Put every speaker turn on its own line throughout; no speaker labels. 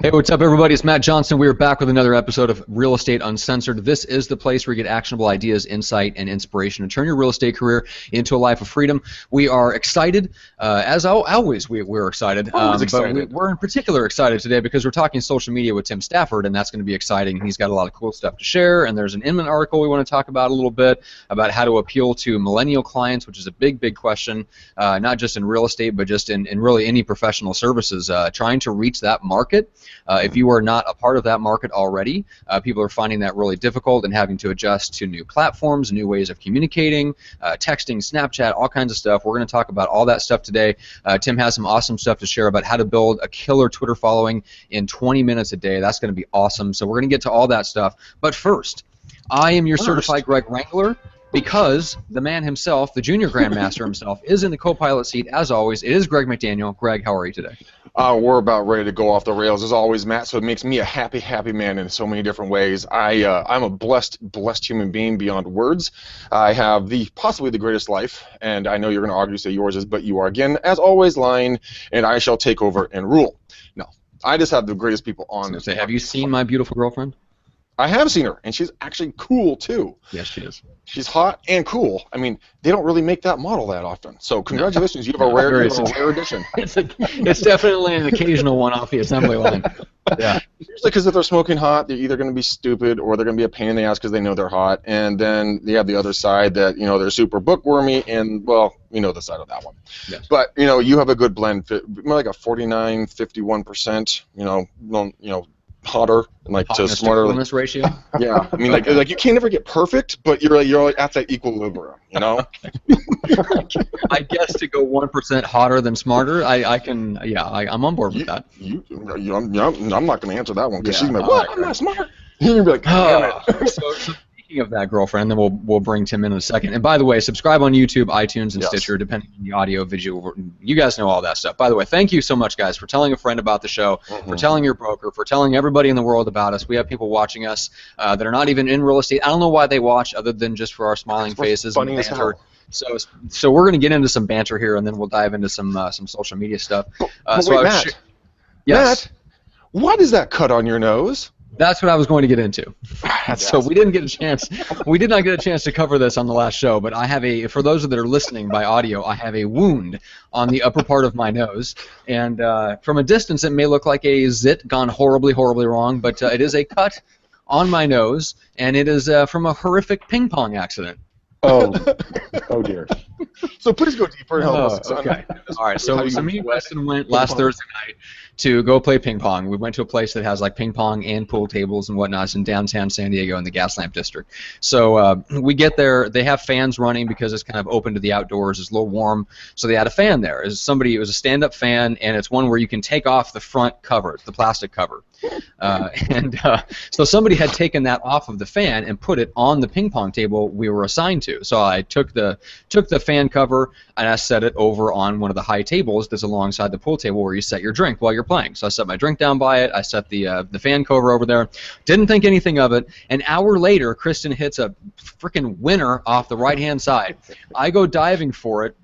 Hey, what's up, everybody? It's Matt Johnson. We are back with another episode of Real Estate Uncensored. This is the place where you get actionable ideas, insight, and inspiration to turn your real estate career into a life of freedom. We are excited, as always. We're excited. But we're in particular excited today because we're talking social media with Tim Stafford, and that's going to be exciting. He's got a lot of cool stuff to share, and there's an Inman article we want to talk about a little bit about how to appeal to millennial clients, which is a big, big question, not just in real estate, but just in really any professional services. Trying to reach that market. If you are not a part of that market already, people are finding that really difficult and having to adjust to new platforms, new ways of communicating, texting, Snapchat, all kinds of stuff. We're going to talk about all that stuff today. Tim has some awesome stuff to share about how to build a killer Twitter following in 20 minutes a day. That's going to be awesome. So we're going to get to all that stuff. But first, I am your certified Greg Wrangler, because the man himself, the junior grandmaster himself, is in the co-pilot seat as always. It is Greg McDaniel. Greg, how are you today?
We're about ready to go off the rails as always, Matt. So it makes me a happy, happy man in so many different ways. I'm a blessed human being beyond words. I have possibly the greatest life, and I know you're going to argue say yours is, but you are again, as always, lying, and I shall take over and rule. No, I just have the greatest people on this.
Have you seen my beautiful girlfriend?
I have seen her, and she's actually cool too.
Yes, she is.
She's hot and cool. I mean, they don't really make that model that often. So congratulations, you have a rare edition.
It's definitely an occasional one off the assembly line. Yeah.
Usually because if they're smoking hot, they're either going to be stupid or they're going to be a pain in the ass because they know they're hot. And then they have the other side that, they're super bookwormy, and, well, we know the side of that one.
Yes.
But, you have a good blend, more like a 49, 51%, hotter and to smarter
ratio.
Yeah, I mean, like you can't ever get perfect, but you're at that equilibrium, I
guess to go 1% hotter than smarter, I'm on board with that.
I'm not going to answer that one because she's like, what? I'm not smart. You're gonna be like, damn it.
So speaking of that, girlfriend, then we'll bring Tim in a second. And by the way, subscribe on YouTube, iTunes, and Stitcher, depending on the audio, visual. You guys know all that stuff. By the way, thank you so much, guys, for telling a friend about the show, for telling your broker, for telling everybody in the world about us. We have people watching us that are not even in real estate. I don't know why they watch, other than just for our smiling faces and banter. So we're going to get into some banter here, and then we'll dive into some social media stuff.
Wait, Matt.
Yes.
Matt, what is that cut on your nose?
That's what I was going to get into. So we didn't get a chance. We did not get a chance to cover this on the last show, but I have for those that are listening by audio, I have a wound on the upper part of my nose, and from a distance it may look like a zit gone horribly, horribly wrong, but it is a cut on my nose, and it is from a horrific ping pong accident.
Oh dear. So please go deeper and help us.
Okay. All right. So me and Weston went last Thursday night to go play ping pong. We went to a place that has like ping pong and pool tables and whatnot. It's in downtown San Diego in the Gaslamp District. So we get there. They have fans running because it's kind of open to the outdoors. It's a little warm. So they had a fan there. It was a stand-up fan, and it's one where you can take off the front cover, the plastic cover. So somebody had taken that off of the fan and put it on the ping pong table we were assigned to. So I took the fan cover and I set it over on one of the high tables that's alongside the pool table where you set your drink while you're playing. So I set my drink down by it. I set the fan cover over there. Didn't think anything of it. An hour later, Kristen hits a freaking winner off the right-hand side. I go diving for it.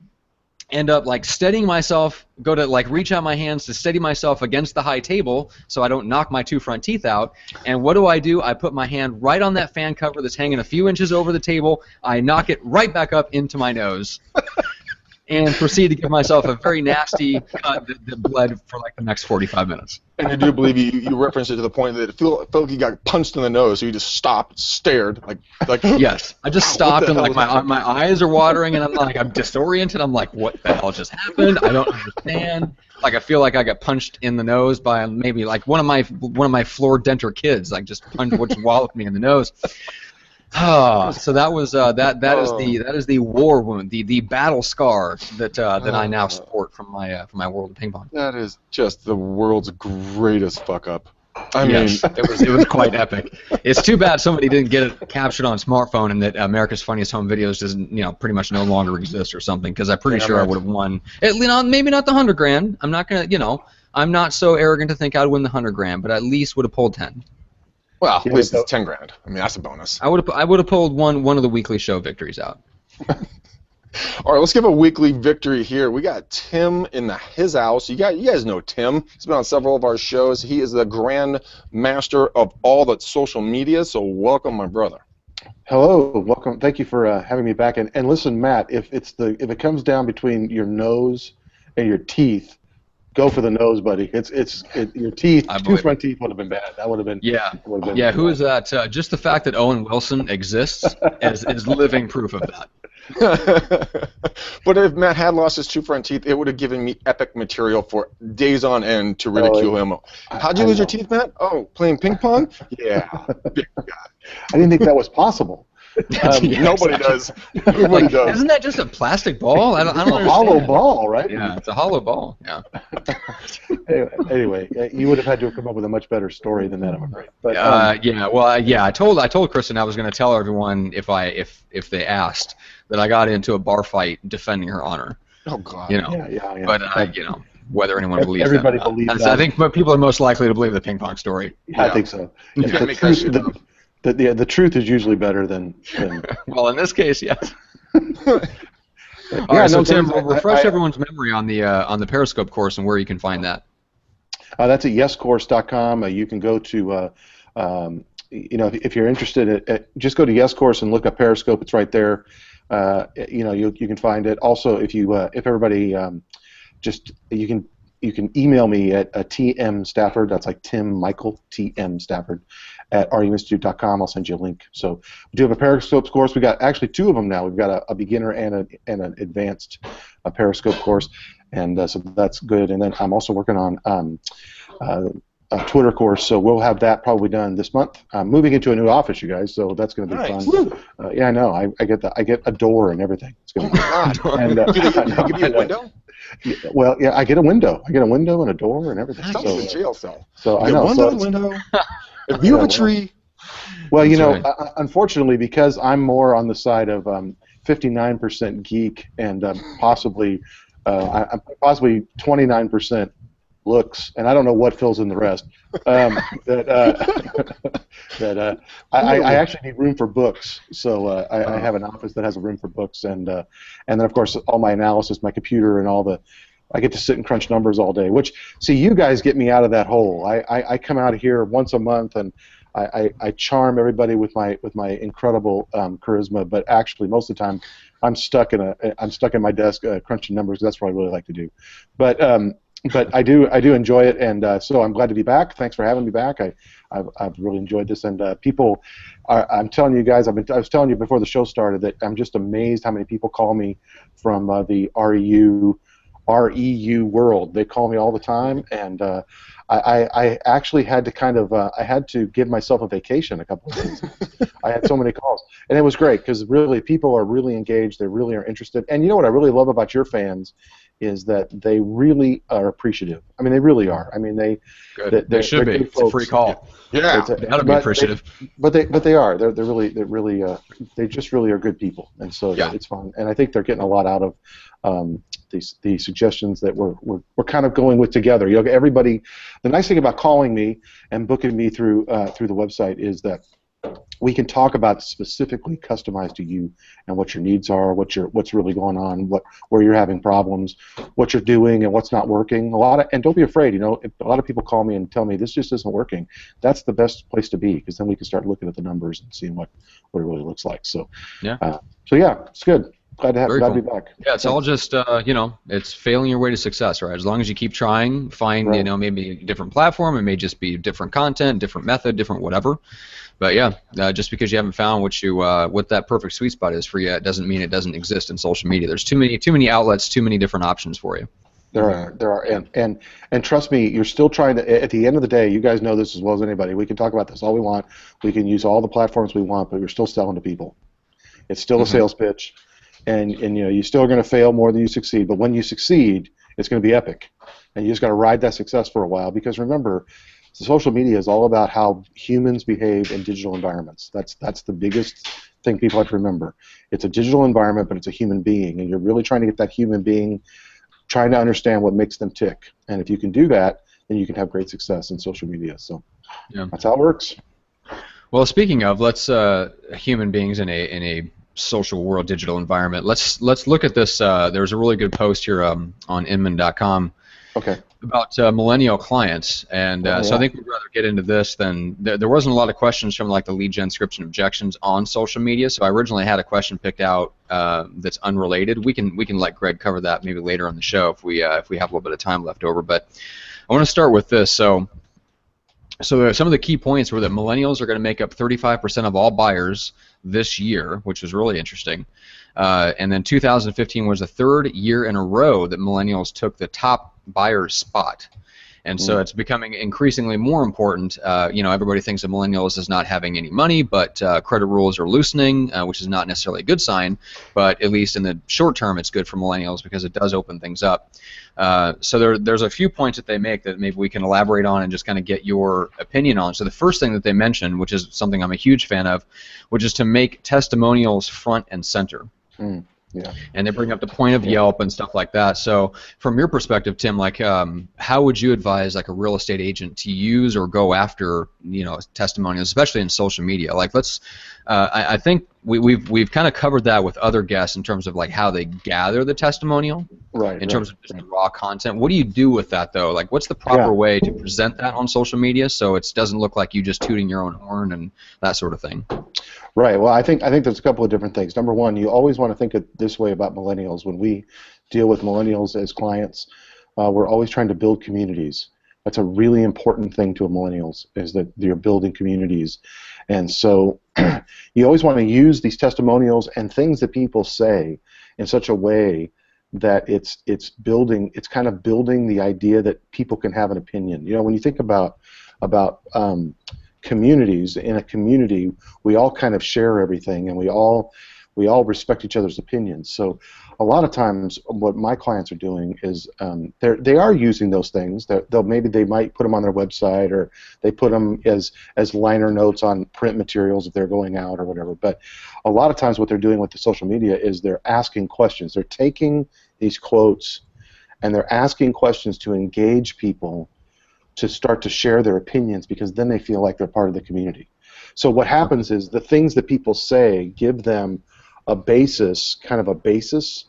End up like steadying myself, go to like reach out my hands to steady myself against the high table so I don't knock my two front teeth out. And what do? I put my hand right on that fan cover that's hanging a few inches over the table. I knock it right back up into my nose. And proceed to give myself a very nasty cut that bled for like the next 45 minutes.
And I do believe you referenced it to the point that it felt like you got punched in the nose, so you just stopped, stared, like.
Yes, I just stopped and like my eyes are watering, and I'm disoriented. I'm like, what the hell just happened? I don't understand. Like I feel like I got punched in the nose by maybe like one of my floor denter kids, like just walloped me in the nose. So that was that is the war wound, the battle scar that I now sport from my world of ping pong.
That is just the world's greatest fuck up. I
mean, it was quite epic. It's too bad somebody didn't get it captured on smartphone and that America's Funniest Home Videos doesn't pretty much no longer exist or something, because I'm pretty sure I would have won. Maybe not the $100,000. I'm not gonna I'm not so arrogant to think I'd win the $100,000, but at least would have pulled 10.
Well, at least it's $10,000. I mean, that's a bonus.
I would have pulled one of the weekly show victories out.
All right, let's give a weekly victory here. We got Tim in his house. You guys know Tim. He's been on several of our shows. He is the grand master of all the social media. So welcome, my brother.
Hello, welcome. Thank you for having me back. And listen, Matt, if it comes down between your nose and your teeth, go for the nose, buddy. Your teeth. Two front teeth would have been bad. That would have been.
Yeah. Who is that? Just the fact that Owen Wilson exists is living proof of that.
But if Matt had lost his two front teeth, it would have given me epic material for days on end to ridicule him. How'd you lose your teeth, Matt? Oh, playing ping pong? Yeah. Big guy.
I didn't think that was possible.
Nobody does. Nobody does.
Isn't that just a plastic ball? I don't understand.
A hollow ball, right?
Yeah, it's a hollow ball. Yeah.
Anyway, you would have had to come up with a much better story than that, I'm afraid. But,
I told Kristen I was going to tell everyone if they asked that I got into a bar fight defending her honor.
Oh God.
Yeah.
But whether anyone believes
everybody
that.
Believes that.
I think people are most likely to believe the ping pong story.
Yeah. I think so. The truth is usually better than
well, in this case, yes. All right, so Tim, refresh everyone's memory on the Periscope course and where you can find that.
That's at yescourse.com. You can go to if you're interested, just go to YesCourse and look up Periscope. It's right there. You can find it. Also, if everybody you can email me at TM Stafford. That's like Tim Michael TM Stafford at ruinstitute.com. I'll send you a link. So we do have a Periscope course. We got actually two of them now. We've got a beginner and an advanced Periscope course, and so that's good. And then I'm also working on a Twitter course, so we'll have that probably done this month. I'm moving into a new office, you guys, so that's going to be fun. Yeah, I know. I get a door and everything. It's going to be fun. And
give you a window.
Well, yeah, I get a window. I get a window and a door and everything.
Sounds like a jail cell.
So I know.
Window. A view of a tree.
Well, unfortunately, because I'm more on the side of 59% geek and possibly 29% looks, and I don't know what fills in the rest. I actually need room for books, so I have an office that has a room for books, and then of course all my analysis, my computer, and I get to sit and crunch numbers all day. Which, see, you guys get me out of that hole. I come out of here once a month, and I charm everybody with my incredible charisma, but actually most of the time I'm stuck in my desk crunching numbers. That's what I really like to do, but I do enjoy it, and so I'm glad to be back. Thanks for having me back. I've really enjoyed this, and people I'm telling you guys, I was telling you before the show started that I'm just amazed how many people call me from the REU world. They call me all the time, and I actually had to I had to give myself a vacation a couple of days. I had so many calls, and it was great because really people are really engaged. They really are interested, and you know what I really love about your fans is that they really are appreciative. I mean, they really are. I mean, they
should be. It's a free call.
Yeah,
they ought to be appreciative.
But they are. They're really they just really are good people, and so it's fun. And I think they're getting a lot out of the suggestions that we're kind of going with together. Everybody. The nice thing about calling me and booking me through the website is that we can talk about specifically customized to you and what your needs are, what's really going on, where you're having problems, what you're doing and what's not working. And don't be afraid. If a lot of people call me and tell me this just isn't working, that's the best place to be, because then we can start looking at the numbers and seeing what it really looks like. So it's good. Glad to be back.
Yeah, it's all just it's failing your way to success, right? As long as you keep trying, find maybe a different platform. It may just be different content, different method, different whatever. But just because you haven't found what that perfect sweet spot is for you, it doesn't mean it doesn't exist in social media. There's too many outlets, too many different options for you.
There are, and trust me, you're still trying to. At the end of the day, you guys know this as well as anybody. We can talk about this all we want. We can use all the platforms we want, but we're still selling to people. It's still a sales pitch. And you're still going to fail more than you succeed, but when you succeed, it's going to be epic, and you just got to ride that success for a while. Because remember, social media is all about how humans behave in digital environments. That's the biggest thing people have to remember. It's a digital environment, but it's a human being, and you're really trying to get that human being, trying to understand what makes them tick. And if you can do that, then you can have great success in social media. So that's how it works.
Well, speaking of, let's human beings in a social world, digital environment. Let's look at this. There's a really good post here on inman.com.
Okay.
About millennial clients, and so I think we'd rather get into this than there wasn't a lot of questions from like the lead gen scripts and objections on social media. So I originally had a question picked out that's unrelated. We can let Greg cover that maybe later on the show if we have a little bit of time left over. But I want to start with this. So some of the key points were that millennials are going to make up 35% of all buyers this year, which was really interesting. And then 2015 was the third year in a row that millennials took the top buyer spot. And so it's becoming increasingly more important. Everybody thinks of millennials as not having any money, but credit rules are loosening, which is not necessarily a good sign, but at least in the short term it's good for millennials because it does open things up. So there's a few points that they make that maybe we can elaborate on and just kind of get your opinion on. So the first thing that they mentioned, which is something I'm a huge fan of, which is to make testimonials front and center.
Yeah.
And they bring up the point of Yelp and stuff like that. So from your perspective, Tim, like how would you advise like a real estate agent to use or go after testimonials, especially in social media? Like I think we've kind of covered that with other guests in terms of like how they gather the testimonial,
right?
In terms of just the raw content. What do you do with that though? Like what's the proper way to present that on social media so it doesn't look like you just tooting your own horn and that sort of thing?
Right. Well, I think there's a couple of different things. Number one, you always want to think of this way about millennials. When we deal with millennials as clients, we're always trying to build communities. That's a really important thing to millennials, is that you're building communities. And so you always want to use these testimonials and things that people say in such a way that it's kind of building the idea that people can have an opinion. When you think about communities, in a community we all kind of share everything and we all respect each other's opinions. So a lot of times what my clients are doing is they are using those things. Maybe they might put them on their website, or they put them as liner notes on print materials if they're going out or whatever. But a lot of times what they're doing with the social media is they're asking questions. They're taking these quotes and they're asking questions to engage people to start to share their opinions, because then they feel like they're part of the community. So what happens is the things that people say give them a basis, kind of a basis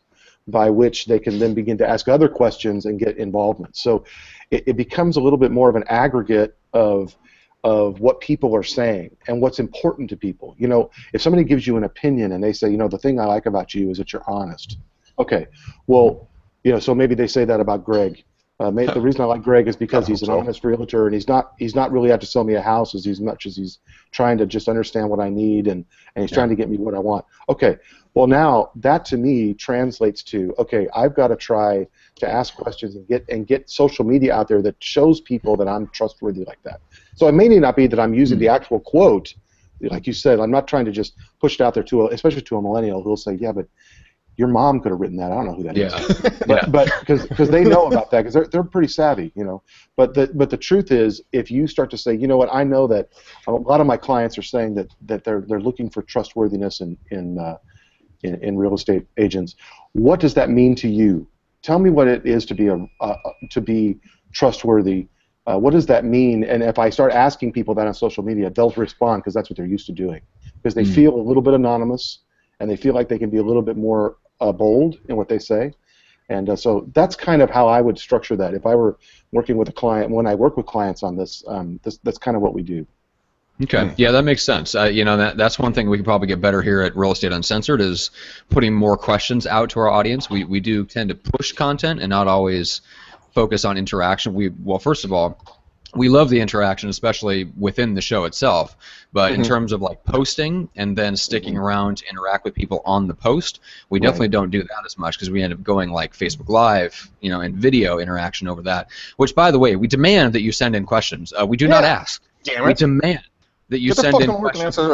by which they can then begin to ask other questions and get involvement. So it becomes a little bit more of an aggregate of what people are saying and what's important to people. If somebody gives you an opinion and they say, the thing I like about you is that you're honest. Okay, well, so maybe they say that about Greg. The reason I like Greg is because he's an honest realtor, and he's not really out to sell me a house as much as he's trying to just understand what I need, and he's trying to get me what I want. Okay, well now that to me translates to, okay, I've got to try to ask questions and get social media out there that shows people that I'm trustworthy like that. So it may not be that I'm using the actual quote, like you said. I'm not trying to just push it out there especially to a millennial who'll say, yeah, but your mom could have written that. I don't know who that is. But because they know about that, because they're pretty savvy, But the truth is, if you start to say, you know what, I know that a lot of my clients are saying that they're looking for trustworthiness in real estate agents. What does that mean to you? Tell me what it is to be trustworthy. What does that mean? And if I start asking people that on social media, they'll respond, because that's what they're used to doing, because they feel a little bit anonymous and they feel like they can be a little bit more bold in what they say. And so that's kind of how I would structure that if I were working with a client. When I work with clients on this, that's kind of what we do.
Okay, yeah, that makes sense. That's one thing we could probably get better here at Real Estate Uncensored, is putting more questions out to our audience. We do tend to push content and not always focus on interaction. Well, first of all, we love the interaction, especially within the show itself. But in terms of like posting and then sticking around to interact with people on the post, we definitely don't do that as much, because we end up going like Facebook Live, and video interaction over that. Which, by the way, we demand that you send in questions. We do not ask.
Damn it.
We demand that you send in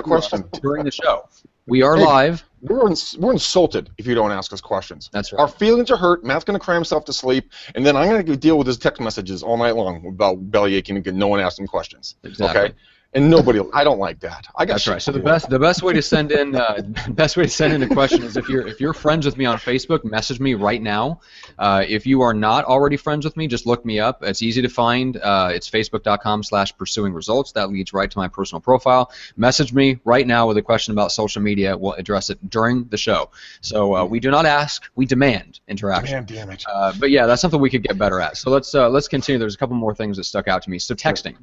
questions during the show. We are live.
We're insulted if you don't ask us questions.
That's right.
Our feelings are hurt. Matt's going to cram himself to sleep, and then I'm going to deal with his text messages all night long about belly aching and no one asking questions.
Exactly.
Okay? And nobody, I don't like that. I got
That's right. So the best way to send in a question is if you're friends with me on Facebook, message me right now. If you are not already friends with me, just look me up. It's easy to find. It's facebook.com/pursuingresults. That leads right to my personal profile. Message me right now with a question about social media. We'll address it during the show. So we do not ask, we demand interaction.
Damn it.
But yeah, that's something we could get better at. So let's continue. There's a couple more things that stuck out to me. So texting.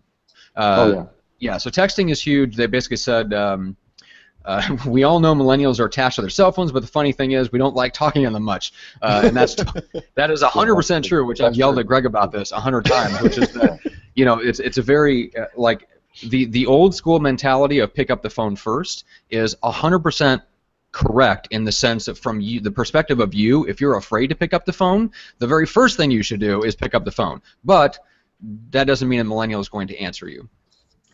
Yeah, so texting is huge. They basically said, we all know millennials are attached to their cell phones, but the funny thing is we don't like talking on them much. And that is 100% true, which I've yelled at Greg about this 100 times, which is that, it's a very, like, the old school mentality of pick up the phone first is 100% correct in the sense that from the perspective of you, if you're afraid to pick up the phone, the very first thing you should do is pick up the phone. But that doesn't mean a millennial is going to answer you.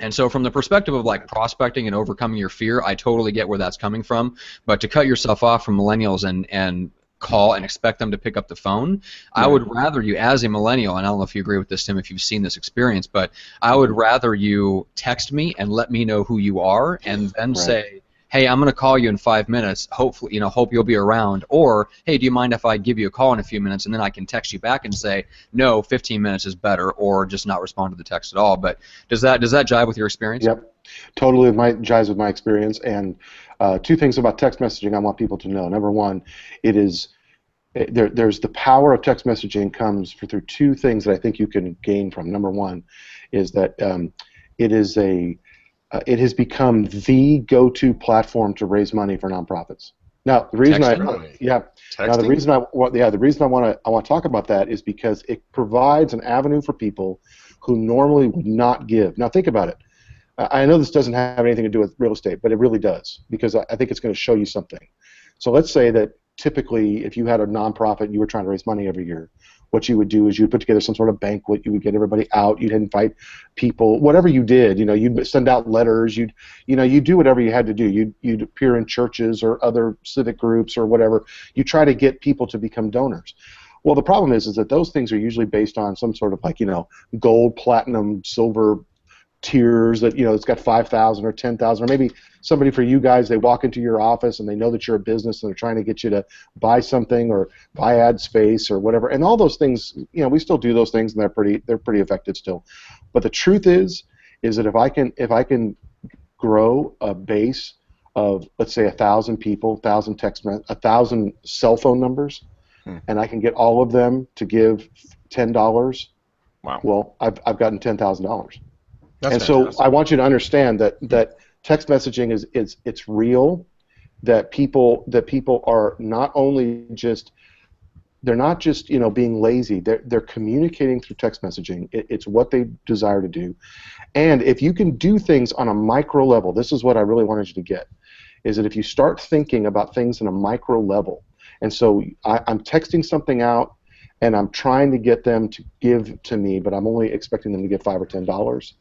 And so from the perspective of like prospecting and overcoming your fear, I totally get where that's coming from. But to cut yourself off from millennials and call and expect them to pick up the phone, I would rather you, as a millennial, and I don't know if you agree with this, Tim, if you've seen this experience, but I would rather you text me and let me know who you are and then say, hey, I'm going to call you in 5 minutes. Hopefully, hope you'll be around. Or, hey, do you mind if I give you a call in a few minutes, and then I can text you back and say, no, 15 minutes is better, or just not respond to the text at all. But does that jive with your experience?
Yep, totally jives with my experience. And two things about text messaging I want people to know. Number one, there's the power of text messaging comes through two things that I think you can gain from. Number one is that it has become the go-to platform to raise money for nonprofits. Now, the reason I want to talk about that is because it provides an avenue for people who normally would not give. Now, think about it. I know this doesn't have anything to do with real estate, but it really does, because I think it's going to show you something. So let's say that typically, if you had a nonprofit and you were trying to raise money every year, what you would do is you'd put together some sort of banquet, you would get everybody out, you'd invite people, whatever you did, you'd send out letters, you'd do whatever you had to do. You'd appear in churches or other civic groups or whatever. You try to get people to become donors. Well, the problem is that those things are usually based on some sort of gold, platinum, silver tiers that it's got 5,000 or 10,000, or maybe somebody for you guys, they walk into your office and they know that you're a business and they're trying to get you to buy something or buy ad space or whatever, and all those things, we still do those things and they're pretty effective still. But the truth is that if I can grow a base of, let's say, 1,000 people, 1,000 cell phone numbers, and I can get all of them to give $10,
wow,
well, I've gotten $10,000.
That's
and
fantastic.
So I want you to understand that text messaging it's real, that people are not only just, they're not just being lazy, they're communicating through text messaging. It's what they desire to do. And if you can do things on a micro level, this is what I really wanted you to get, is that if you start thinking about things on a micro level, and so I'm texting something out and I'm trying to get them to give to me, but I'm only expecting them to give $5 or $10.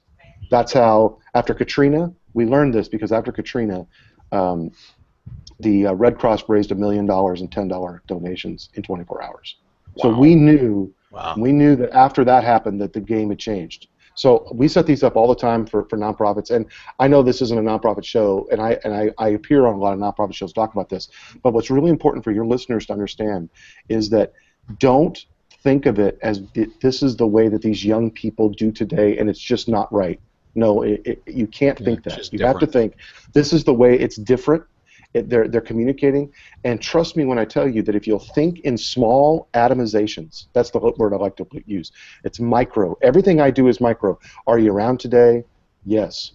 That's how, after Katrina, we learned this, because after Katrina, the Red Cross raised $1 million in $10 donations in 24 hours. Wow. So we knew that after that happened that the game had changed. So we set these up all the time for nonprofits, and I know this isn't a nonprofit show, and I appear on a lot of nonprofit shows talk about this, but what's really important for your listeners to understand is that don't think of it as this is the way that these young people do today, and it's just not right. No, you can't think that. You have to think this is the way it's different. They're communicating, and trust me when I tell you that if you'll think in small atomizations, that's the word I like to use. It's micro. Everything I do is micro. Are you around today? Yes.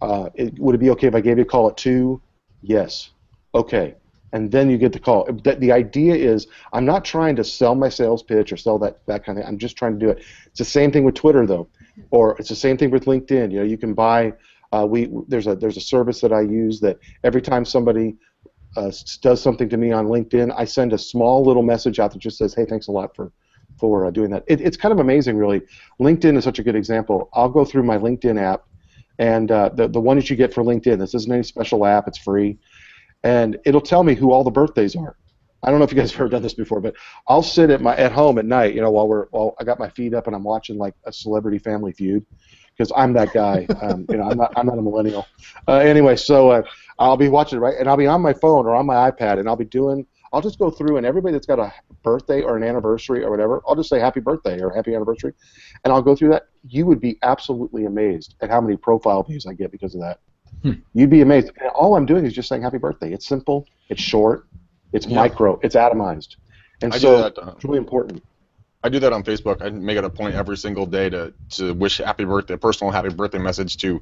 Would it be okay if I gave you a call at 2? Yes. Okay. And then you get the call. The idea is I'm not trying to sell my sales pitch or sell that kind of thing. I'm just trying to do it. It's the same thing with Twitter, though, or it's the same thing with LinkedIn. You can buy. There's a service that I use that every time somebody does something to me on LinkedIn, I send a small little message out that just says, "Hey, thanks a lot for doing that." It's kind of amazing, really. LinkedIn is such a good example. I'll go through my LinkedIn app, and the one that you get for LinkedIn. This isn't any special app. It's free. And it'll tell me who all the birthdays are. I don't know if you guys have ever done this before, but I'll sit at home at night, while I got my feet up and I'm watching like a Celebrity Family Feud, because I'm that guy. I'm not a millennial. Anyway, so I'll be watching it, right, and I'll be on my phone or on my iPad, and I'll just go through, and everybody that's got a birthday or an anniversary or whatever, I'll just say happy birthday or happy anniversary, and I'll go through that. You would be absolutely amazed at how many profile views I get because of that. You'd be amazed. And all I'm doing is just saying happy birthday. It's simple, it's short, it's micro, it's atomized, and so it's really important.
I do that on Facebook. I make it a point every single day to wish happy birthday, a personal happy birthday message to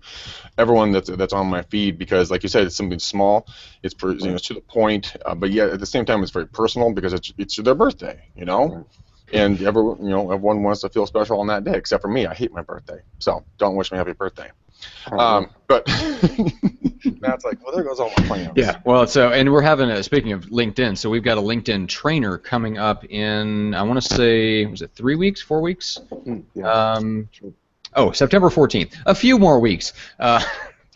everyone that's on my feed, because, like you said, it's something small, it's it's to the point, but yet at the same time it's very personal because it's their birthday,
Right.
and everyone wants to feel special on that day, except for me. I hate my birthday, so don't wish me happy birthday. But Matt's like, well, there goes all my plans.
Yeah, well, and we're having speaking of LinkedIn, so we've got a LinkedIn trainer coming up in, I want to say, was it 3 weeks, 4 weeks?
Yeah.
September 14th. A few more weeks.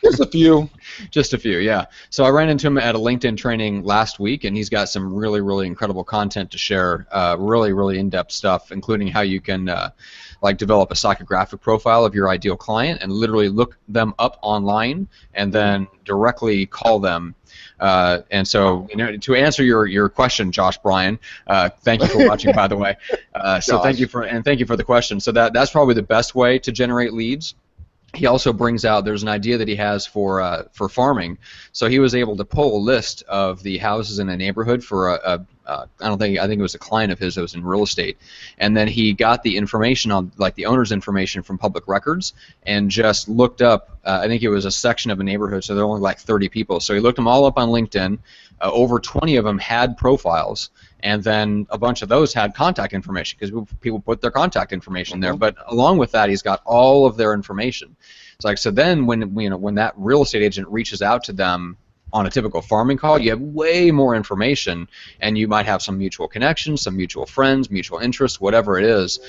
Just a few.
Just a few, yeah. So I ran into him at a LinkedIn training last week, and he's got some really, really incredible content to share, really, really in-depth stuff, including how you can develop a psychographic profile of your ideal client and literally look them up online and then directly call them. And so, to answer your question, Josh Bryan, thank you for watching, by the way. So thank you for the question. So that's probably the best way to generate leads. He also brings out, there's an idea that he has for farming. So he was able to pull a list of the houses in a neighborhood for I think it was a client of his that was in real estate, and then he got the information on, like, the owner's information from public records, and just looked up, I think it was a section of a neighborhood, so there were only like 30 people. So he looked them all up on LinkedIn. Over 20 of them had profiles, and then a bunch of those had contact information because people put their contact information there. But along with that, he's got all of their information. It's like, so then when that real estate agent reaches out to them on a typical farming call, you have way more information, and you might have some mutual connections, some mutual friends, mutual interests, whatever it is,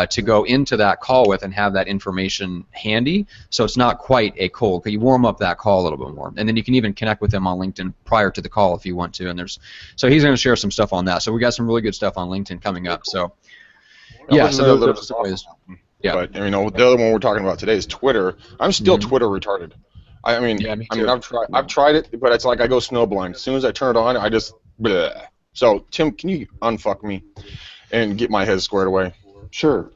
to go into that call with and have that information handy. So it's not quite a cold, because you warm up that call a little bit more, and then you can even connect with them on LinkedIn prior to the call if you want to. And so he's going to share some stuff on that. So we got some really good stuff on LinkedIn coming up. So yeah, so those are some ways. Yeah.
But the other one we're talking about today is Twitter. I'm still Twitter retarded. I mean, I've tried it, but it's like I go snowblind. As soon as I turn it on, I just bleh. So, Tim, can you unfuck me and get my head squared away?
Sure.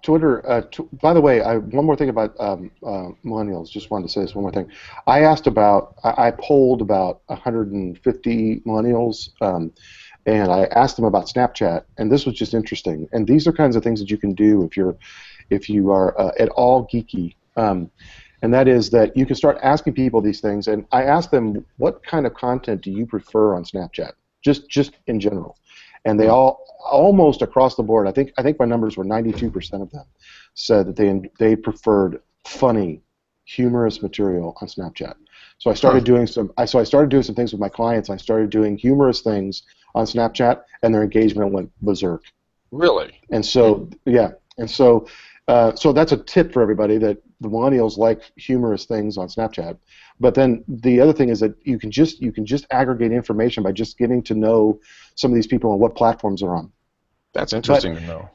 Twitter. By the way, one more thing about millennials. Just wanted to say this one more thing. I polled about 150 millennials, and I asked them about Snapchat, and this was just interesting. And these are kinds of things that you can do if you are at all geeky. And that is that you can start asking people these things, and I asked them, what kind of content do you prefer on Snapchat, just in general? And they all, almost across the board, I think my numbers were 92% of them said that they preferred funny, humorous material on Snapchat. So I started doing some things with my clients. I started doing humorous things on Snapchat, and their engagement went berserk.
Really?
And so so that's a tip for everybody, that the millennials like humorous things on Snapchat. But then the other thing is that you can just aggregate information by just getting to know some of these people and what platforms they're on.
That's interesting to know.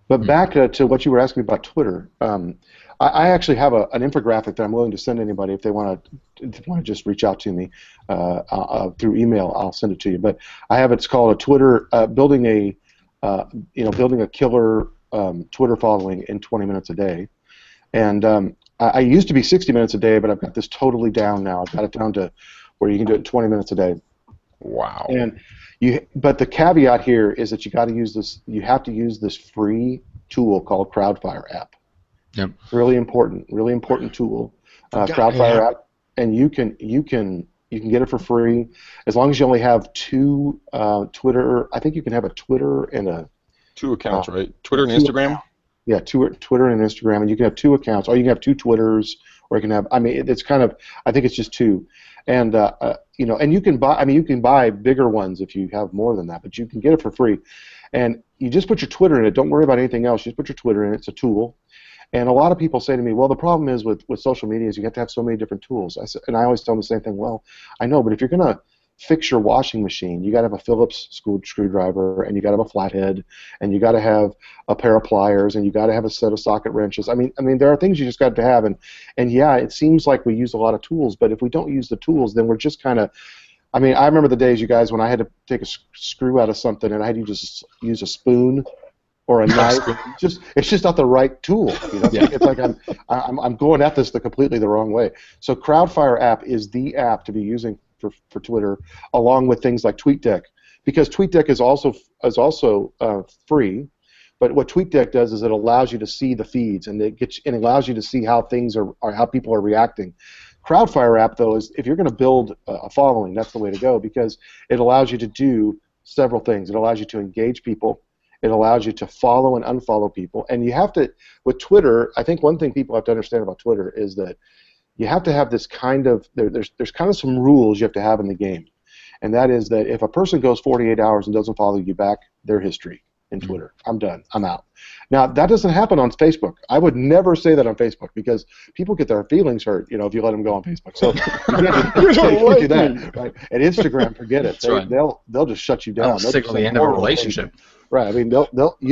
But back to what you were asking me about Twitter, I actually have an infographic that I'm willing to send anybody if they want to just reach out to me through email. I'll send it to you. But it's called a Twitter building a killer Twitter following in 20 minutes a day. And I used to be 60 minutes a day, but I've got this totally down now. I've got it down to where you can do it in 20 minutes a day.
Wow.
But the caveat here is that you have to use this free tool called Crowdfire app.
Yep.
Really important tool. Crowdfire app, and you can get it for free as long as you only have two Twitter. I think you can have a Twitter and
two accounts, right? Twitter and Instagram.
Yeah, Twitter and Instagram, and you can have two accounts, or you can have two Twitters, or you can have. I mean, it's kind of. I think it's just two, and and you can buy. I mean, you can buy bigger ones if you have more than that, but you can get it for free, and you just put your Twitter in it. Don't worry about anything else. You just put your Twitter in it. It's a tool, and a lot of people say to me, "Well, the problem is with social media is you have to have so many different tools." And I always tell them the same thing. Well, I know, but if you're gonna fix your washing machine, you got to have a Phillips screwdriver, and you got to have a flathead, and you got to have a pair of pliers, and you got to have a set of socket wrenches. I mean, there are things you just got to have, and yeah, it seems like we use a lot of tools, but if we don't use the tools, then we're just kind of. I mean, I remember the days, you guys, when I had to take a screw out of something, and I had to just use a spoon or a knife. It's just not the right tool. You know? Yeah. It's like I'm going at this completely the wrong way. So Crowdfire app is the app to be using for Twitter, along with things like TweetDeck, because TweetDeck is also free. But what TweetDeck does is it allows you to see the feeds, and it allows you to see how things are how people are reacting. Crowdfire app, though, is if you're going to build a following, that's the way to go, because it allows you to do several things. It allows you to engage people. It allows you to follow and unfollow people. And you have to, with Twitter, I think one thing people have to understand about Twitter is that you have to have this kind of, there's kind of some rules you have to have in the game. And that is that if a person goes 48 hours and doesn't follow you back, they're history in Twitter. I'm done. I'm out. Now, that doesn't happen on Facebook. I would never say that on Facebook, because people get their feelings hurt, if you let them go on Facebook. So you can't do that. Right? And Instagram, forget it. They'll just shut you down.
They'll signal the end of a relationship.
Right. I mean,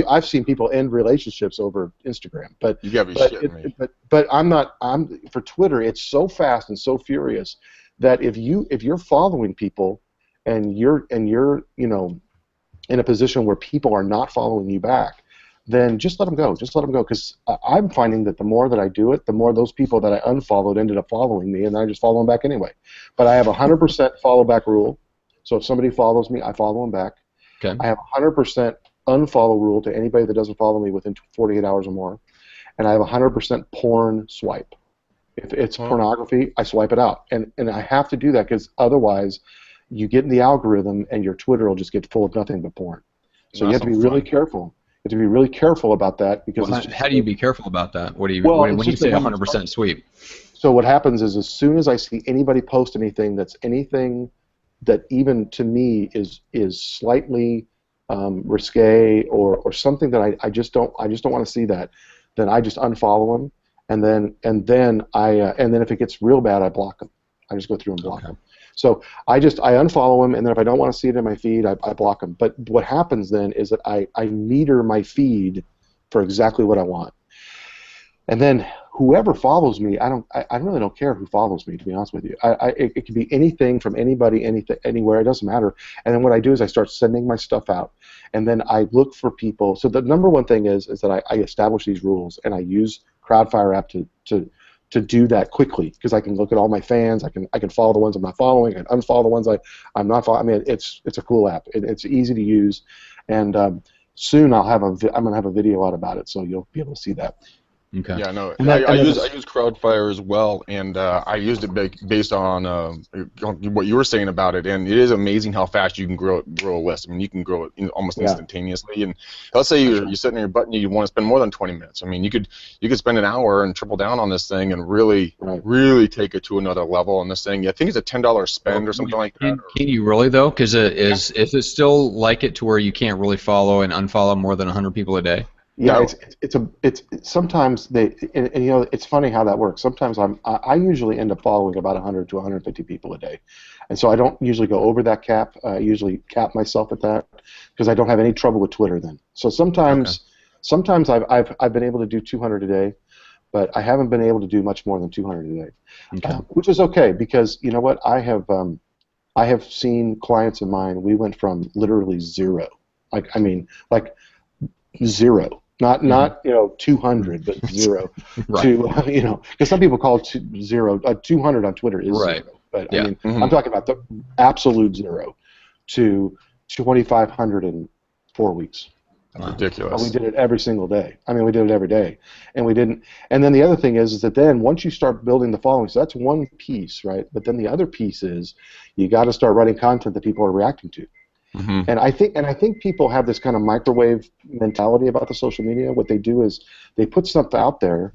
I've seen people end relationships over Instagram, but
you gotta be shitting me.
But I'm for Twitter. It's so fast and so furious that if you're following people and you're in a position where people are not following you back, then just let them go. Just let them go, because I'm finding that the more that I do it, the more those people that I unfollowed ended up following me, and I just follow them back anyway. But I have a 100% follow back rule. So if somebody follows me, I follow them back.
Okay.
I have a 100% unfollow rule to anybody that doesn't follow me within 48 hours or more, and I have a 100% porn swipe. If it's pornography, I swipe it out, and I have to do that, because otherwise you get in the algorithm and your Twitter will just get full of nothing but porn. So you have to be really careful. You have to be really careful about that, because
how do you be careful about that? What do you when you say 100% sweep?
So what happens is, as soon as I see anybody post anything that's anything that even to me is slightly risque or something that I just don't want to see that, then I just unfollow them, and then if it gets real bad, I block them. I just go through and block them. So I unfollow them, and then if I don't want to see it in my feed, I block them. But what happens then is that I meter my feed for exactly what I want, and then whoever follows me, I really don't care who follows me, to be honest with you. It could be anything from anybody, anywhere. It doesn't matter. And then what I do is I start sending my stuff out, and then I look for people. So the number one thing is that I establish these rules, and I use Crowdfire app to do that quickly, because I can look at all my fans. I can follow the ones I'm not following. I can unfollow the ones I'm not following. I mean, it's a cool app. It's easy to use, and soon I'm gonna have a video out about it, so you'll be able to see that.
Okay.
Yeah, no. I use Crowdfire as well, and I used it based on what you were saying about it, and it is amazing how fast you can grow a list. I mean, you can grow it almost instantaneously. And let's say you're sitting on your butt and you want to spend more than 20 minutes. I mean, you could spend an hour and triple down on this thing and really take it to another level on this thing. I think it's a $10 spend or something like that.
Can you really, though? Because is it still like it to where you can't really follow and unfollow more than 100 people a day?
Yeah, no. it's sometimes and it's funny how that works. Sometimes I usually end up following about 100 to 150 people a day, and so I don't usually go over that cap. I usually cap myself at that, because I don't have any trouble with Twitter then. So sometimes I've been able to do 200 a day, but I haven't been able to do much more than 200 a day, which is okay, because you know what, I have seen clients of mine. We went from literally zero, like zero. Not 200, but zero to because some people call 200 on Twitter is zero, but I mean I'm talking about the absolute zero to 2,500 in 4 weeks.
That's ridiculous.
And we did it every single day. I mean, we did it every day, and we didn't. And then the other thing is that then once you start building the following, so that's one piece, right? But then the other piece is you got to start writing content that people are reacting to. Mm-hmm. And I think people have this kind of microwave mentality about the social media. What they do is they put stuff out there,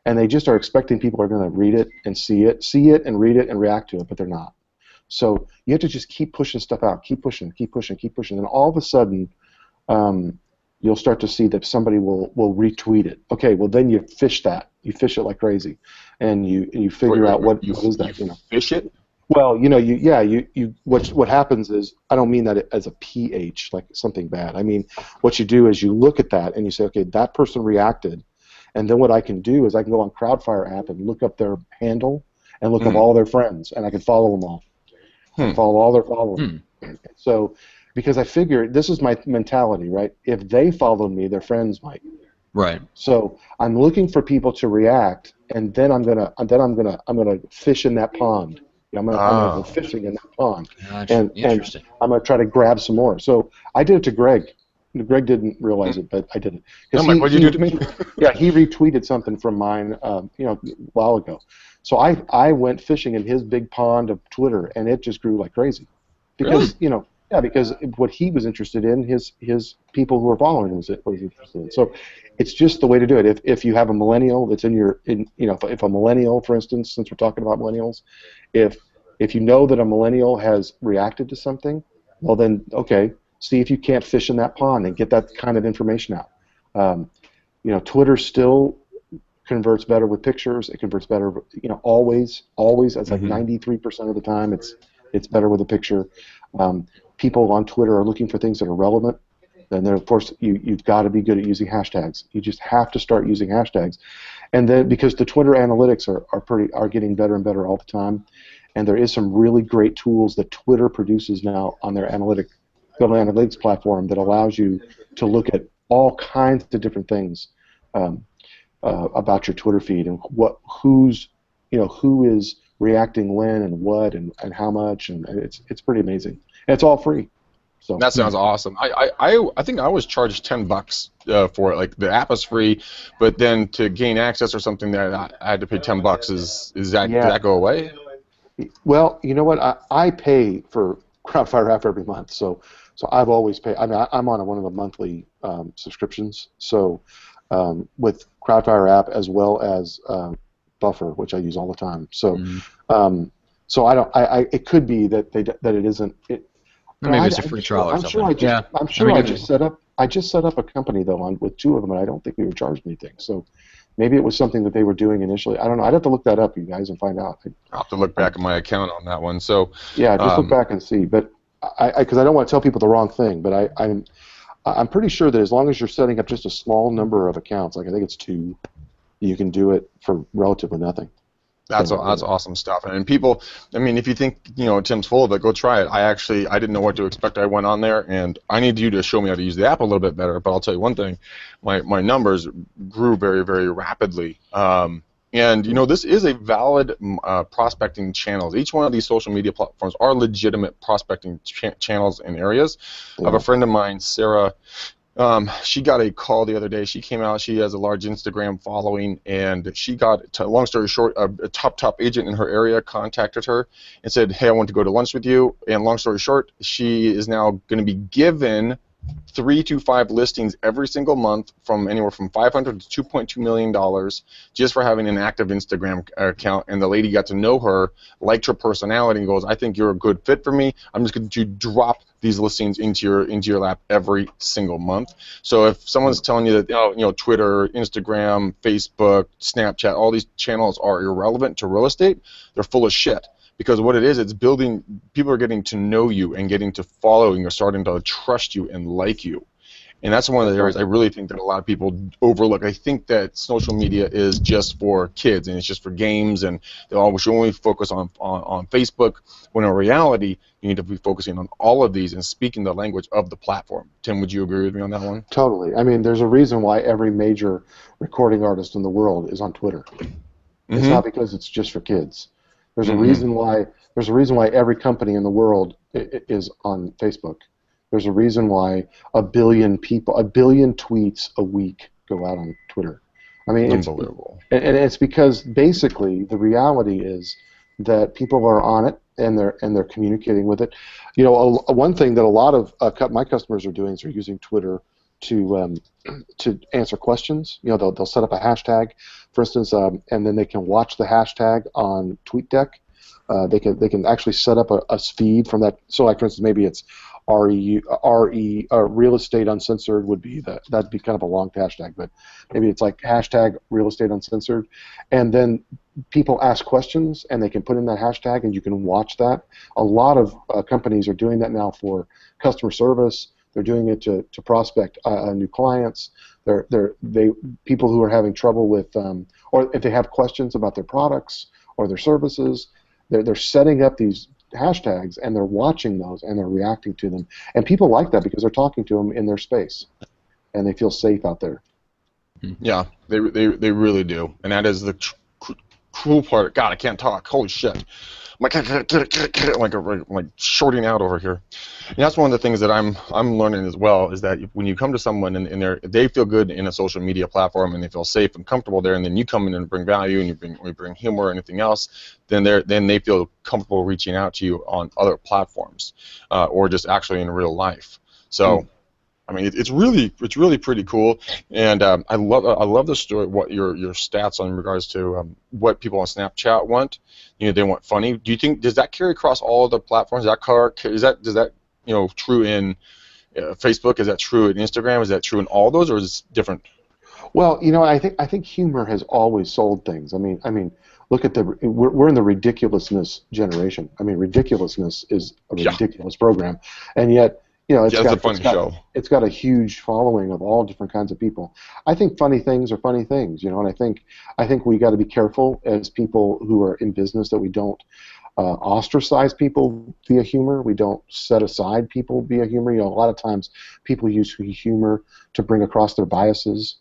and they just are expecting people are going to read it and see it and read it and react to it, but they're not. So you have to just keep pushing stuff out, keep pushing, and all of a sudden, you'll start to see that somebody will retweet it. Okay, well then you fish it like crazy, and you figure out what is that?
Fish it?
Well, what happens is, I don't mean that as a ph, like something bad. I mean, what you do is you look at that and you say, okay, that person reacted, and then what I can do is I can go on Crowdfire app and look up their handle and look up all their friends, and I can follow them all. And follow all their followers. So, because I figure this is my mentality, right? If they follow me, their friends might.
Right.
So I'm looking for people to react, and then I'm gonna fish in that pond. I'm gonna go fishing in that pond, and I'm gonna try to grab some more. So I did it to Greg. Greg didn't realize it, but I did it.
I'm like, what'd you do to me?
Yeah, he retweeted something from mine, a while ago. So I went fishing in his big pond of Twitter, and it just grew like crazy, because because what he was interested in, his people who were following him was what he was interested in. So it's just the way to do it. If you have a millennial that's if a millennial, for instance, since we're talking about millennials, if you know that a millennial has reacted to something, well then, okay, see if you can't fish in that pond and get that kind of information out. Twitter still converts better with pictures. It converts better, always. It's like 93% of the time it's better with a picture. People on Twitter are looking for things that are relevant. And then, of course, you've got to be good at using hashtags. You just have to start using hashtags. And then, because the Twitter analytics are getting better and better all the time, and there is some really great tools that Twitter produces now on their analytics platform that allows you to look at all kinds of different things about your Twitter feed, and who is reacting when and what and how much, and it's pretty amazing. And it's all free. So
that sounds awesome. I think I was charged $10 for it. Like, the app is free, but then to gain access or something that I had to pay $10. Did that go away?
Well, you know what? I pay for Crowdfire app every month, so I've always paid. I mean, I'm on one of the monthly subscriptions. So with Crowdfire app as well as Buffer, which I use all the time. So so I don't. It could be that it isn't.
Maybe it's a free trial or something.
I'm sure I just set up a company though with two of them, and I don't think we were charged anything. So maybe it was something that they were doing initially. I don't know. I'd have to look that up, you guys, and find out.
I'll have to look back at my account on that one. So
yeah, just look back and see. But because I don't want to tell people the wrong thing, but I'm pretty sure that as long as you're setting up just a small number of accounts, like I think it's 2, you can do it for relatively nothing.
That's awesome stuff. And people, I mean, if you think Tim's full of it, go try it. I didn't know what to expect. I went on there, and I need you to show me how to use the app a little bit better. But I'll tell you one thing, my numbers grew very, very rapidly. And this is a valid prospecting channel. Each one of these social media platforms are legitimate prospecting channels and areas. Yeah. I have a friend of mine, Sarah. She got a call the other day. She came out. She has a large Instagram following, and she got, long story short, a top agent in her area contacted her and said, "Hey, I want to go to lunch with you." And long story short, she is now going to be given 3 to 5 listings every single month, from anywhere from $500 to $2.2 million, just for having an active Instagram account. And the lady got to know her, liked her personality, and goes, "I think you're a good fit for me. I'm just going to drop these listings into your lap every single month." So if someone's telling you that Twitter, Instagram, Facebook, Snapchat, all these channels are irrelevant to real estate, they're full of shit. Because what it is, it's building, people are getting to know you and getting to follow you and starting to trust you and like you. And that's one of the areas I really think that a lot of people overlook. I think that social media is just for kids, and it's just for games, and we should only focus on Facebook, when in reality, you need to be focusing on all of these and speaking the language of the platform. Tim, would you agree with me on that one?
Totally. I mean, there's a reason why every major recording artist in the world is on Twitter. It's not because it's just for kids. There's a reason why. There's a reason why every company in the world is on Facebook. There's a reason why 1 billion tweets a week go out on Twitter. I mean,
unbelievable.
It's because basically the reality is that people are on it and they're communicating with it. One thing that a lot of my customers are doing is they're using Twitter to answer questions. They'll set up a hashtag, for instance, and then they can watch the hashtag on TweetDeck. They can actually set up a feed from that. So, like, for instance, maybe it's real estate uncensored would be that'd be kind of a long hashtag, but maybe it's like hashtag real estate uncensored, and then people ask questions and they can put in that hashtag and you can watch that. A lot of companies are doing that now for customer service. They're doing it to prospect new clients. People who are having trouble with, or if they have questions about their products or their services, they're setting up these hashtags and they're watching those and they're reacting to them. And people like that because they're talking to them in their space and they feel safe out there.
Yeah, they really do, and that is the cool part. God, I can't talk. Holy shit. I'm like shorting out over here. And that's one of the things that I'm learning as well, is that when you come to someone and they feel good in a social media platform and they feel safe and comfortable there, and then you come in and bring value and you bring humor or anything else, then they feel comfortable reaching out to you on other platforms or just actually in real life. So. I mean, it's really pretty cool, and I love the story. What your stats on regards to what people on Snapchat want. They want funny. Do you think does that carry across all of the platforms? Does that true in Facebook? Is that true in Instagram? Is that true in all those, or is it different?
Well, I think humor has always sold things. I mean, look at we're in the ridiculousness generation. I mean, ridiculousness is a ridiculous program, and yet. It's got a huge following of all different kinds of people. I think funny things are funny things, and I think we got to be careful as people who are in business that we don't ostracize people via humor. We don't set aside people via humor. A lot of times people use humor to bring across their biases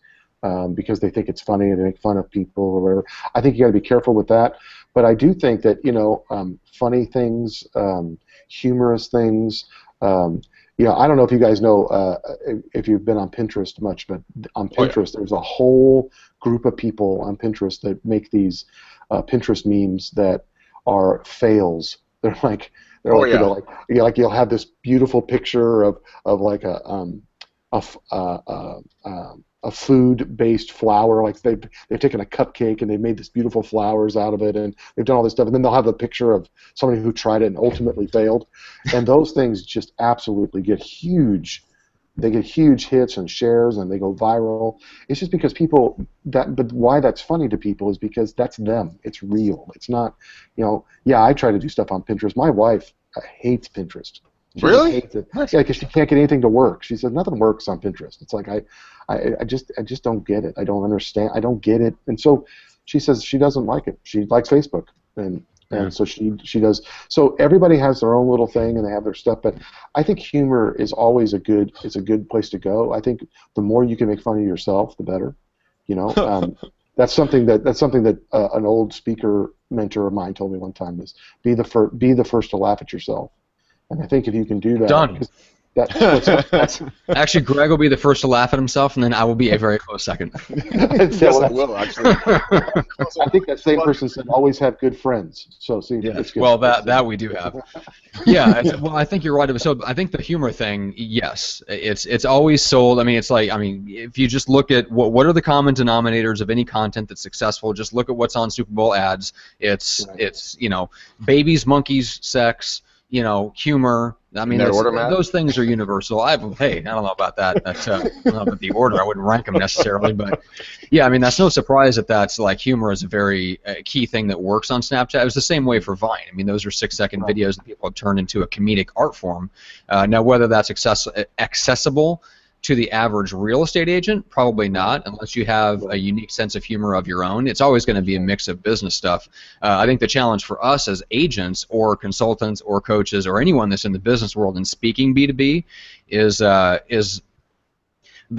because they think it's funny and they make fun of people or whatever. I think you got to be careful with that. But I do think that funny things, humorous things. I don't know if you guys know if you've been on Pinterest much, but on Pinterest there's a whole group of people on Pinterest that make these Pinterest memes that are fails. You'll have this beautiful picture of like a food-based flower, like they've taken a cupcake and they've made this beautiful flowers out of it, and they've done all this stuff, and then they'll have a picture of somebody who tried it and ultimately failed, and those things just absolutely get huge. They get huge hits and shares, and they go viral. It's just because but why that's funny to people is because that's them. It's real. It's not, I try to do stuff on Pinterest. My wife hates Pinterest. She
really?
Hates it. Yeah, because she can't get anything to work. She says nothing works on Pinterest. It's like I just don't get it. I don't understand. I don't get it. And so she says she doesn't like it. She likes Facebook, and so she does. So everybody has their own little thing, and they have their stuff. But I think humor is always a good place to go. I think the more you can make fun of yourself, the better. That's something that an old speaker mentor of mine told me one time is be the first to laugh at yourself. And I think if you can do that,
done. That's actually, Greg will be the first to laugh at himself, and then I will be a very close second.
Yes, I will actually.
I think that same person said, "Always have good friends." So see, it's good.
Well, that we do have. Yeah. I think you're right. So I think the humor thing, yes, it's always sold. I mean, if you just look at what are the common denominators of any content that's successful, just look at what's on Super Bowl ads. It's babies, monkeys, sex. Humor. I mean, those things are universal. I don't know about that. I don't know about the order. I wouldn't rank them necessarily, but yeah, I mean, that's no surprise that's like humor is a very key thing that works on Snapchat. It was the same way for Vine. I mean, those are 6-second videos that people have turned into a comedic art form. Now, whether that's accessible to the average real estate agent, probably not, unless you have a unique sense of humor of your own. It's always going to be a mix of business stuff. I think the challenge for us as agents or consultants or coaches or anyone that's in the business world and speaking B2B is the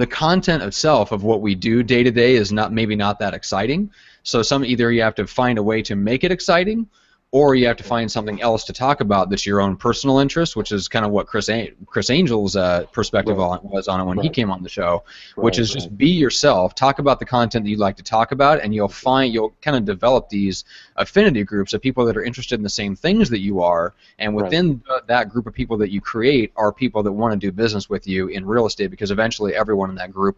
content itself of what we do day to day is maybe not that exciting. So either you have to find a way to make it exciting, or you have to find something else to talk about that's your own personal interest, which is kind of what Chris Angel's perspective was on it when he came on the show, which is just be yourself, talk about the content that you'd like to talk about, and you'll kind of develop these affinity groups of people that are interested in the same things that you are, and within that group of people that you create are people that want to do business with you in real estate, because eventually everyone in that group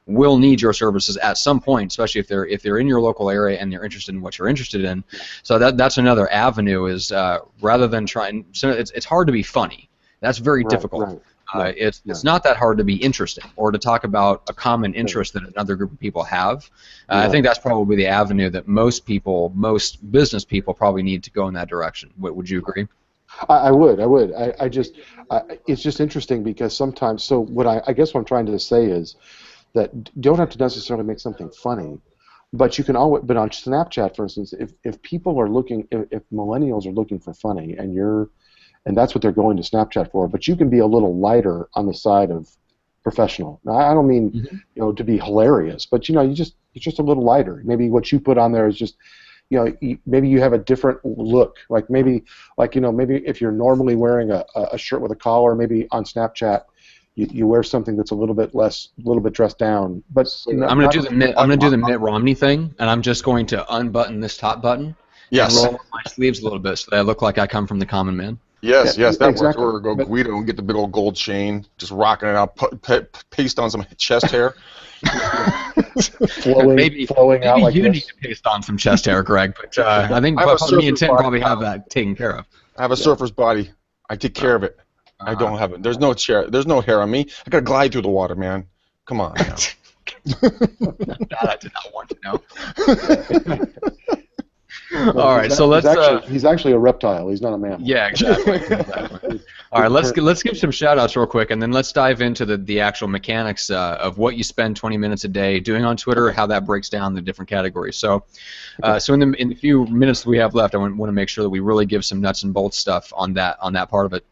will need your services at some point, especially if they're in your local area and they're interested in what you're interested in. So that's another avenue is rather than trying. So it's hard to be funny. That's very difficult. It's not that hard to be interesting or to talk about a common interest that another group of people have. I think that's probably the avenue that most business people probably need to go in that direction. Would you agree?
I would. It's just interesting because sometimes. So I guess what I'm trying to say is that you don't have to necessarily make something funny, but you can always. But on Snapchat, for instance, if people are looking, if millennials are looking for funny, and that's what they're going to Snapchat for, but you can be a little lighter on the side of professional. Now, I don't mean to be hilarious, but you're just a little lighter. Maybe what you put on there is just. Maybe you have a different look. Maybe if you're normally wearing a shirt with a collar, maybe on Snapchat you wear something that's a little bit dressed down. But
I'm gonna do the Mitt Romney thing, and I'm just going to unbutton this top button and roll up my sleeves a little bit so that I look like I come from the common man.
Yes, that exactly. Works. Or go Guido and get the big old gold chain, just rocking it out, paste on some chest hair.
flowing out like
you
this.
Need to paste on some chest hair, Greg, but I think me and Tim probably have that taken care of.
I have a surfer's body. I take care of it. I don't have it. There's no hair on me. I gotta glide through the water, man. Come on. Now.
That I did not want to know. All right, so
he's actually a reptile. He's not a mammal.
Yeah, exactly. All right, let's give some shout-outs real quick, and then let's dive into the actual mechanics of what you spend 20 minutes a day doing on Twitter, how that breaks down the different categories. So in the few minutes that we have left, I want to make sure that we really give some nuts and bolts stuff on that part of it.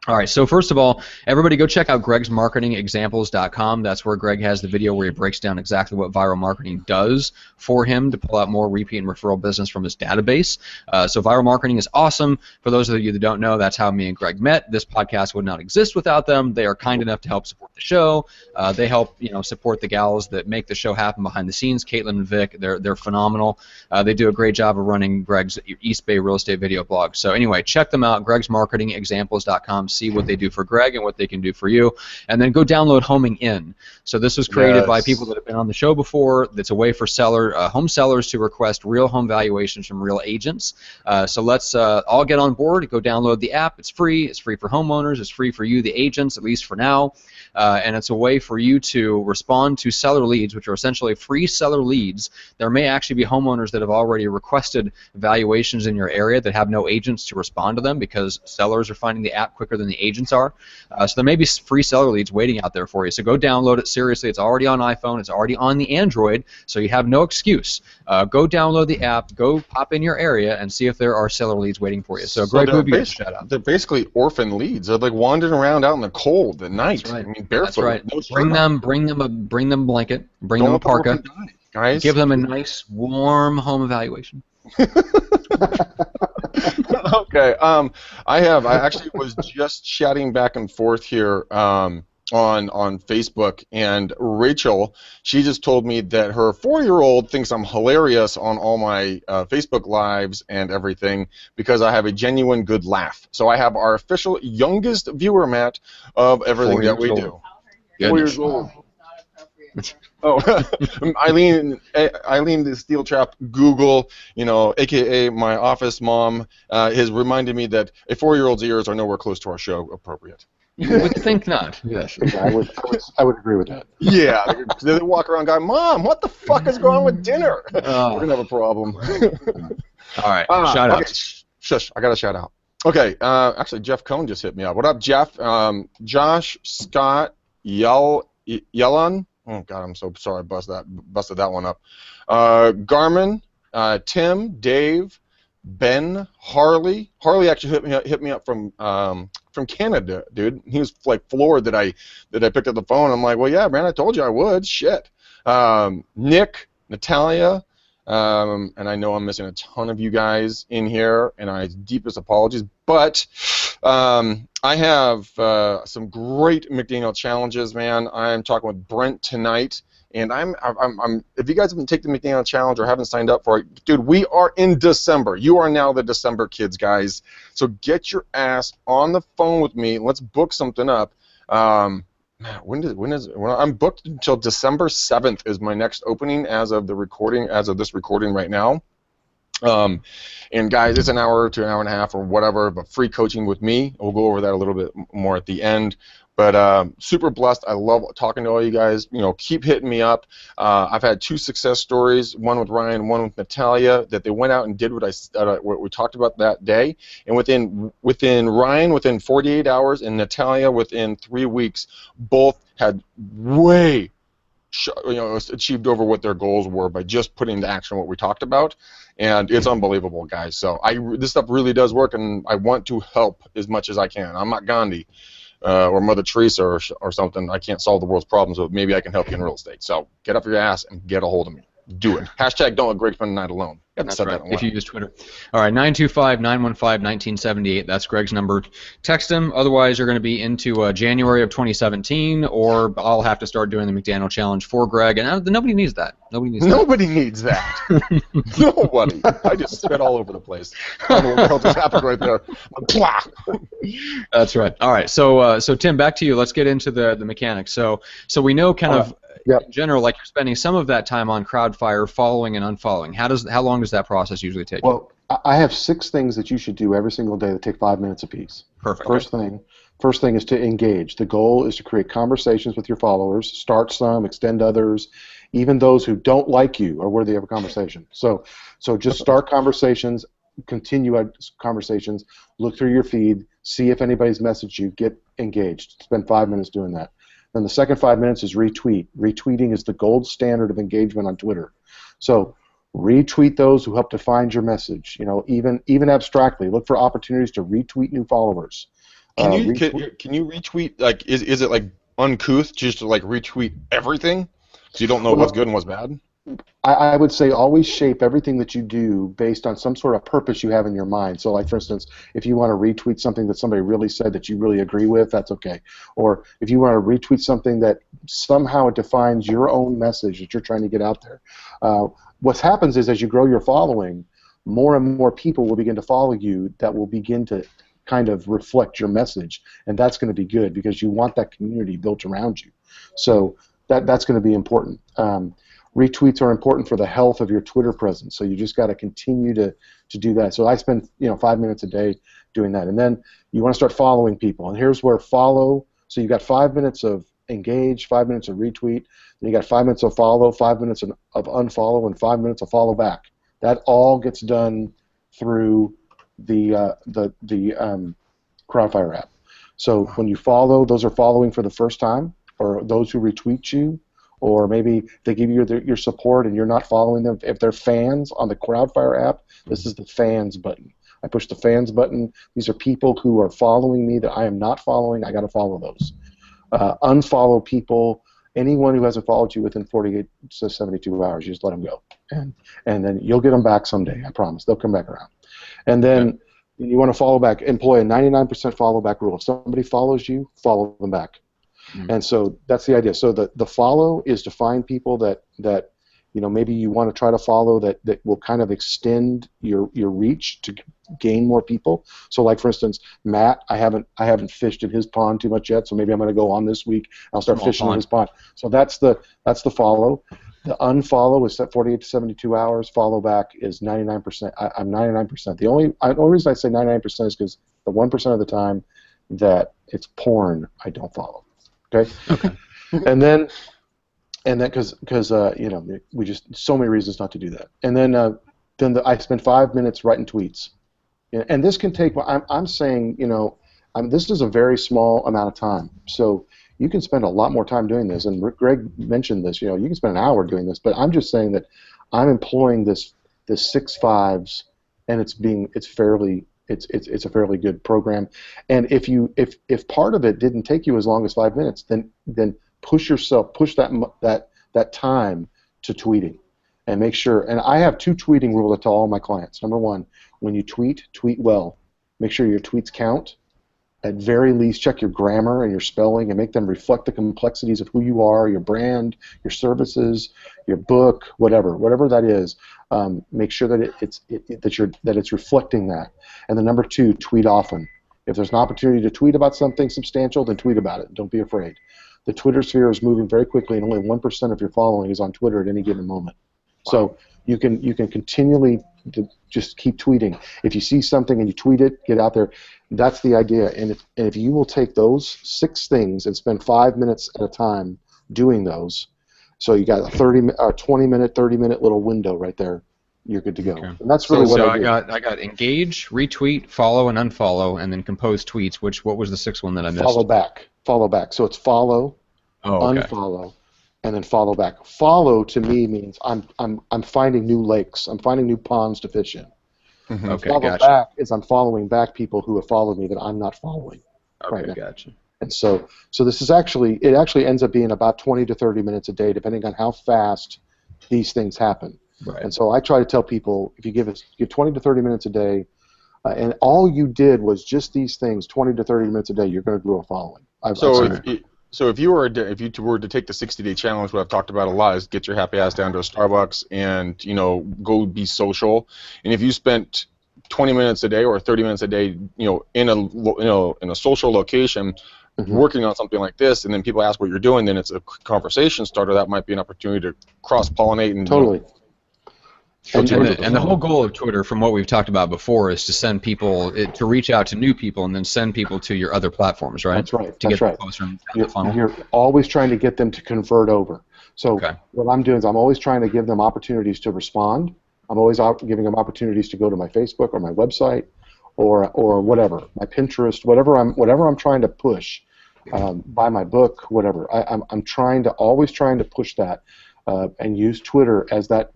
All right, so first of all, everybody go check out gregsmarketingexamples.com. That's where Greg has the video where he breaks down exactly what viral marketing does for him to pull out more repeat and referral business from his database. So viral marketing is awesome. For those of you that don't know, that's how me and Greg met. This podcast would not exist without them. They are kind enough to help support the show. They help support the gals that make the show happen behind the scenes, Caitlin and Vic. They're phenomenal. They do a great job of running Greg's East Bay real estate video blog. So anyway, check them out, gregsmarketingexamples.com. See what they do for Greg and what they can do for you, and then go download Homing In. So this was created by people that have been on the show before. That's a way for home sellers to request real home valuations from real agents. So let's all get on board. Go download the app. It's free. It's free for homeowners. It's free for you, the agents, at least for now. And it's a way for you to respond to seller leads, which are essentially free seller leads. There may actually be homeowners that have already requested valuations in your area that have no agents to respond to them because sellers are finding the app quicker than the agents are. So there may be free seller leads waiting out there for you. So go download it. Seriously, it's already on iPhone. It's already on the Android, so you have no excuse. Go download the app. Go pop in your area and see if there are seller leads waiting for you. So Greg, who give you a shout out?
They're basically orphan leads. They're like wandering around out in the cold at night.
That's right.
I mean, barefoot.
That's right.
No
bring them a blanket. Bring them a parka.
Guys.
Give them a nice warm home evaluation.
Okay. I actually was just chatting back and forth here on Facebook, and Rachel, she just told me that her 4-year-old thinks I'm hilarious on all my Facebook lives and everything because I have a genuine good laugh. So I have our official youngest viewer, Matt, of everything that we do. 4 years old. Oh, Eileen, the Steel Trap Google, a.k.a. my office mom, has reminded me that a 4-year-old's ears are nowhere close to our show appropriate.
You would think not. Yes.
I would agree with that.
Yeah, they walk around going, Mom, what the fuck is going on with dinner? We're going to have a problem.
All right, shout out.
Okay. Shush, I got a shout out. Okay, actually, Jeff Cohn just hit me up. What up, Jeff? Josh, Scott, Yelon. Oh, God, I'm so sorry I busted that one up. Garmin, Tim, Dave, Ben, Harley. Harley actually hit me up from Canada, dude. He was like floored that I picked up the phone. I'm like, well, yeah, man, I told you I would. Shit. Nick, Natalia, and I know I'm missing a ton of you guys in here, and I deepest apologies. But I have some great McDaniel challenges, man. I'm talking with Brent tonight. And I'm if you guys haven't taken the McDaniel Challenge or haven't signed up for it, dude, we are in December. You are now the December kids, guys. So get your ass on the phone with me. Let's book something up. I'm booked until December 7th is my next opening as of this recording right now. And guys, it's an hour to an hour and a half or whatever, but free coaching with me. We'll go over that a little bit more at the end. But super blessed. I love talking to all you guys. You know, keep hitting me up. I've had 2 success stories, one with Ryan, one with Natalia, that they went out and did what we talked about that day. And within Ryan, within 48 hours, and Natalia, within 3 weeks, both had way achieved over what their goals were by just putting into action what we talked about, and it's unbelievable, guys. So this stuff really does work, and I want to help as much as I can. I'm not Gandhi or Mother Teresa or something. I can't solve the world's problems, but maybe I can help you in real estate. So get up your ass and get a hold of me. Do it. Hashtag don't let Greg spend the night alone.
That's right, if you use Twitter. All right, 925-915-1978. That's Greg's number. Text him. Otherwise, you're going to be into January of 2017, or I'll have to start doing the McDaniel Challenge for Greg. And nobody needs that. Nobody needs that.
Nobody needs that. Nobody. I just spit all over the place. I don't know what the hell just happened right there.
That's right. All right, so Tim, back to you. Let's get into the mechanics. So we know kind of,
Yep.
in general, like you're spending some of that time on Crowdfire, following and unfollowing. How long does that process usually take?
Well, I have 6 things that you should do every single day that take 5 minutes apiece.
Perfect.
First thing is to engage. The goal is to create conversations with your followers, start some, extend others, even those who don't like you are worthy of a conversation. So just start conversations, continue conversations, look through your feed, see if anybody's messaged you, get engaged. Spend 5 minutes doing that. Then the second 5 minutes is retweet. Retweeting is the gold standard of engagement on Twitter. So retweet those who help define your message. You know, even abstractly, look for opportunities to retweet new followers.
Can you retweet, like, is it like uncouth just to like retweet everything so you don't know what's good and what's bad?
I would say always shape everything that you do based on some sort of purpose you have in your mind. So, like, for instance, if you want to retweet something that somebody really said that you really agree with, that's okay. Or if you want to retweet something that somehow it defines your own message that you're trying to get out there. What happens is, as you grow your following, more and more people will begin to follow you that will begin to kind of reflect your message, and that's going to be good because you want that community built around you. So that's going to be important. Retweets are important for the health of your Twitter presence, so you just got to continue to do that. So I spend 5 minutes a day doing that, and then you want to start following people. And here's where follow. So you got 5 minutes of engage, 5 minutes of retweet, then you got 5 minutes of follow, 5 minutes of unfollow, and 5 minutes of follow back. That all gets done through the Crowdfire app. So when you follow, those are following for the first time, or those who retweet you. Or maybe they give you your support and you're not following them. If they're fans on the Crowdfire app, this is the fans button. I push the fans button. These are people who are following me that I am not following. I got to follow those. Unfollow people. Anyone who hasn't followed you within 48 to 72 hours, you just let them go. And then you'll get them back someday, I promise. They'll come back around. And then you want to follow back. Employ a 99% follow back rule. If somebody follows you, follow them back. And so that's the idea. So the follow is to find people that maybe you want to try to follow that will kind of extend your reach to gain more people. So like, for instance, Matt, I haven't fished in his pond too much yet, so maybe I'm going to go on this week. I'll start fishing in his pond. So that's the follow. The unfollow is set 48 to 72 hours. Follow back is 99%. I'm 99%. The only reason I say 99% is because the 1% of the time that it's porn, I don't follow. Okay. And then because we just so many reasons not to do that. And then I spend 5 minutes writing tweets, and this can take. I'm saying this is a very small amount of time, so you can spend a lot more time doing this. And Greg mentioned this. You can spend an hour doing this, but I'm just saying that I'm employing this 6 5s, and it's a fairly good program. And if part of it didn't take you as long as 5 minutes, then push that time to tweeting, and make sure. And I have 2 tweeting rules to all my clients. Number 1, when you tweet well. Make sure your tweets count. At very least, check your grammar and your spelling, and make them reflect the complexities of who you are, your brand, your services, your book, whatever that is. Make sure that it's reflecting that. And then number 2, tweet often. If there's an opportunity to tweet about something substantial, then tweet about it. Don't be afraid. The Twitter sphere is moving very quickly, and only 1% of your following is on Twitter at any given moment. So you can continually just keep tweeting. If you see something and you tweet it, get out there. That's the idea. And if you will take those 6 things and spend 5 minutes at a time doing those, so you got a 20-minute, 30-minute little window right there, you're good to go.
Okay.
And that's really what I do.
I got engage, retweet, follow, and unfollow, and then compose tweets. What was the 6th one that I missed?
Follow back. So it's follow, unfollow, and then follow back. Follow to me means I'm finding new lakes. I'm finding new ponds to fish in.
Mm-hmm. Okay,
follow
gotcha.
back is I'm following back people who have followed me that I'm not following.
Okay,
right now.
gotcha.
And so this is actually ends up being about 20 to 30 minutes a day, depending on how fast these things happen.
Right.
And so I try to tell people, if you give 20 to 30 minutes a day, and all you did was just these things, 20 to 30 minutes a day, you're going to grow a following.
So if you were to take the 60-day challenge, what I've talked about a lot is get your happy ass down to a Starbucks and go be social. And if you spent 20 minutes a day or 30 minutes a day, in a social location, working on something like this, and then people ask what you're doing, then it's a conversation starter. That might be an opportunity to cross-pollinate and
totally.
And the whole goal of Twitter, from what we've talked about before, is to send people to reach out to new people and then send people to your other platforms, right?
That's right.
To
That's
get
right.
closer in the funnel.
You're always trying to get them to convert over. So what I'm doing is I'm always trying to give them opportunities to respond. I'm always giving them opportunities to go to my Facebook or my website or whatever, my Pinterest, whatever I'm trying to push. Buy my book, whatever. I'm always trying to push that and use Twitter as that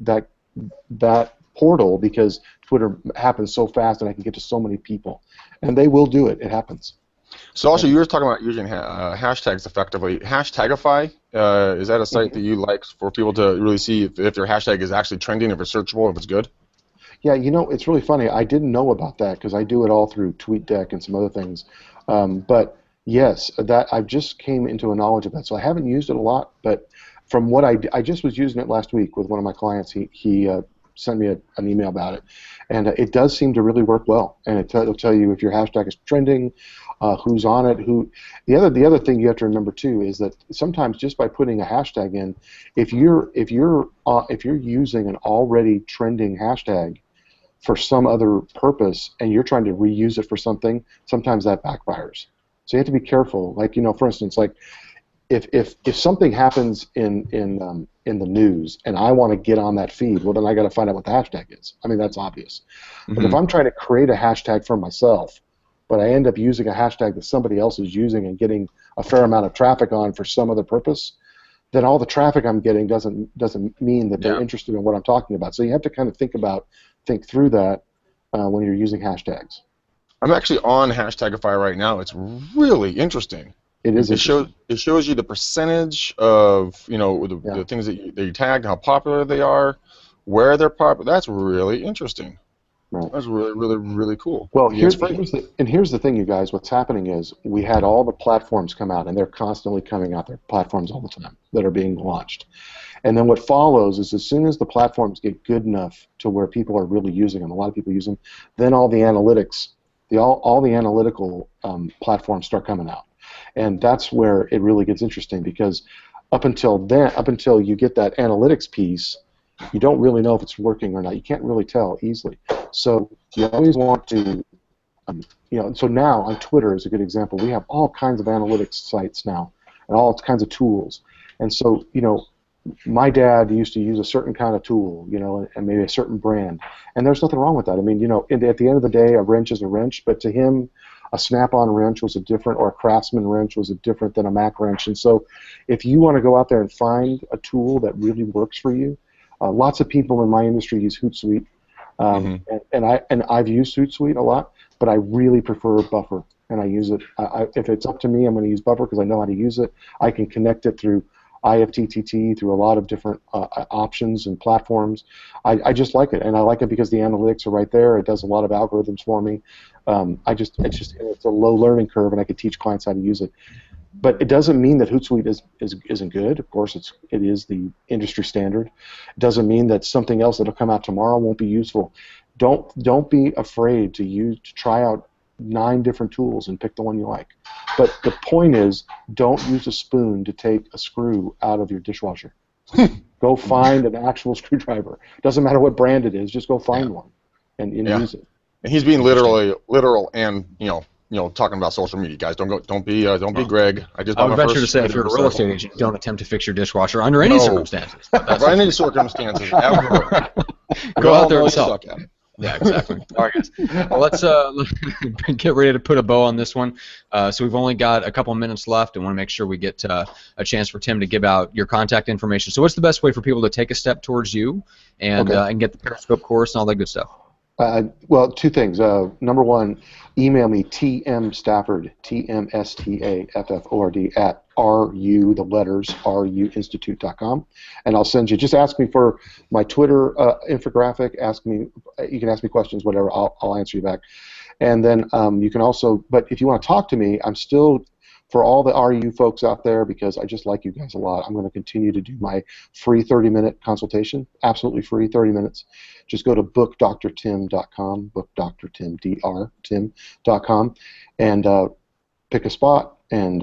portal, because Twitter happens so fast and I can get to so many people, and they will do it. It happens.
So also, you were talking about using hashtags effectively. Hashtagify, is that a site that you like for people to really see if their hashtag is actually trending, if it's searchable, if it's good?
Yeah, it's really funny. I didn't know about that because I do it all through TweetDeck and some other things. But yes, that I just came into a knowledge of that. So I haven't used it a lot, but from what I just was using it last week with one of my clients. He sent me an email about it, and it does seem to really work well. And it'll tell you if your hashtag is trending, who's on it, who. The other thing you have to remember too is that sometimes just by putting a hashtag in, if you're using an already trending hashtag for some other purpose and you're trying to reuse it for something, sometimes that backfires. So you have to be careful. Like, for instance, like if something happens in the news and I want to get on that feed, well, then I got to find out what the hashtag is. I mean, that's obvious. But if I'm trying to create a hashtag for myself, but I end up using a hashtag that somebody else is using and getting a fair amount of traffic on for some other purpose, then all the traffic I'm getting doesn't mean that they're interested in what I'm talking about. So you have to kind of think through that when you're using hashtags.
I'm actually on Hashtagify right now. It's really interesting.
It is.
It shows you the percentage of the things that you tagged, how popular they are, where they're popular. That's really interesting.
Right.
That's really, really, really cool.
Well, here's the thing, you guys. What's happening is we had all the platforms come out, and they're constantly coming out. Their platforms all the time that are being launched. And then what follows is as soon as the platforms get good enough to where people are really using them, a lot of people use them, then all the analytics, all the analytical platforms start coming out. And that's where it really gets interesting, because up until you get that analytics piece, you don't really know if it's working or not. You can't really tell easily. So you always want to, so now on Twitter is a good example. We have all kinds of analytics sites now and all kinds of tools. And so, my dad used to use a certain kind of tool, and maybe a certain brand. And there's nothing wrong with that. I mean, at the end of the day, a wrench is a wrench, but to him, a snap-on wrench was or a Craftsman wrench was different than a Mac wrench. And so if you want to go out there and find a tool that really works for you, lots of people in my industry use Hootsuite, and I've used Hootsuite a lot, but I really prefer Buffer, and I use it. If it's up to me, I'm going to use Buffer because I know how to use it. I can connect it through IFTTT, through a lot of different options and platforms. I just like it, and I like it because the analytics are right there. It does a lot of algorithms for me. It's a low learning curve, and I can teach clients how to use it. But it doesn't mean that Hootsuite isn't good. Of course, it is the industry standard. It doesn't mean that something else that'll come out tomorrow won't be useful. Don't be afraid to try out 9 different tools and pick the one you like. But the point is, don't use a spoon to take a screw out of your dishwasher. Go find an actual screwdriver. Doesn't matter what brand it is. Just go find one and use it.
And he's being literal, and talking about social media, guys. Don't be Greg. I would
venture to say, if you're a real estate agent, don't attempt to fix your dishwasher under any circumstances.
Under any circumstances, ever.
Go out there and sell. Yeah, exactly. All right, guys. Well, let's get ready to put a bow on this one. So we've only got a couple minutes left, and want to make sure we get a chance for Tim to give out your contact information. So what's the best way for people to take a step towards you and get the Periscope course and all that good stuff?
Well, two things. Number one, email me tmstafford, tmstafford at ruinstitute.com, and I'll send you. Just ask me for my Twitter infographic. You can ask me questions, whatever. I'll answer you back. And then you can also. But if you want to talk to me, I'm still. For all the RU folks out there, because I just like you guys a lot, I'm going to continue to do my free 30-minute consultation, absolutely free, 30 minutes. Just go to bookdrtim.com, bookdrtim.com, and pick a spot, and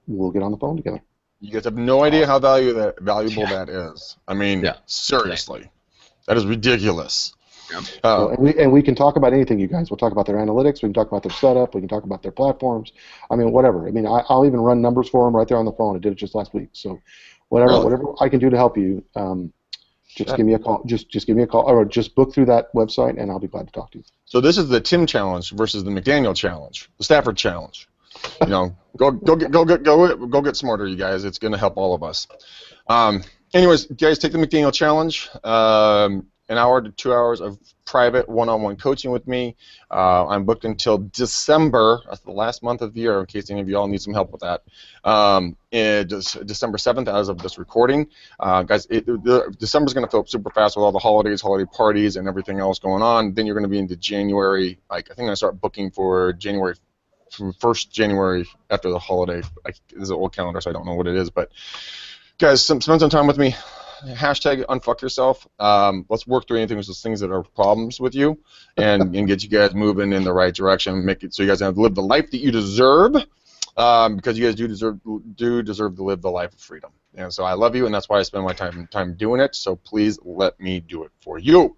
we'll get on the phone together.
You guys have no idea how valuable that is. I mean, seriously, that is ridiculous.
And we can talk about anything, you guys. We'll talk about their analytics. We can talk about their setup. We can talk about their platforms. I mean, whatever. I mean, I'll even run numbers for them right there on the phone. I did it just last week. So, whatever I can do to help you, just give me a call. Just give me a call, or just book through that website, and I'll be glad to talk to you.
So this is the Tim challenge versus the McDaniel challenge, the Stafford challenge. Go get smarter, you guys. It's going to help all of us. Anyways, guys, take the McDaniel challenge. An hour to 2 hours of private one-on-one coaching with me. I'm booked until December. That's the last month of the year, in case any of you all need some help with that. December 7th, as of this recording. Guys, December's going to fill up super fast with all the holiday parties, and everything else going on. Then you're going to be into January. I think I start booking for January, from 1st January after the holiday. This is an old calendar, so I don't know what it is. But guys, spend some time with me. Hashtag unfuck yourself. Let's work through anything with those things that are problems with you, and get you guys moving in the right direction. Make it so you guys have to live the life that you deserve, because you guys do deserve to live the life of freedom. And so I love you, and that's why I spend my time doing it. So please let me do it for you.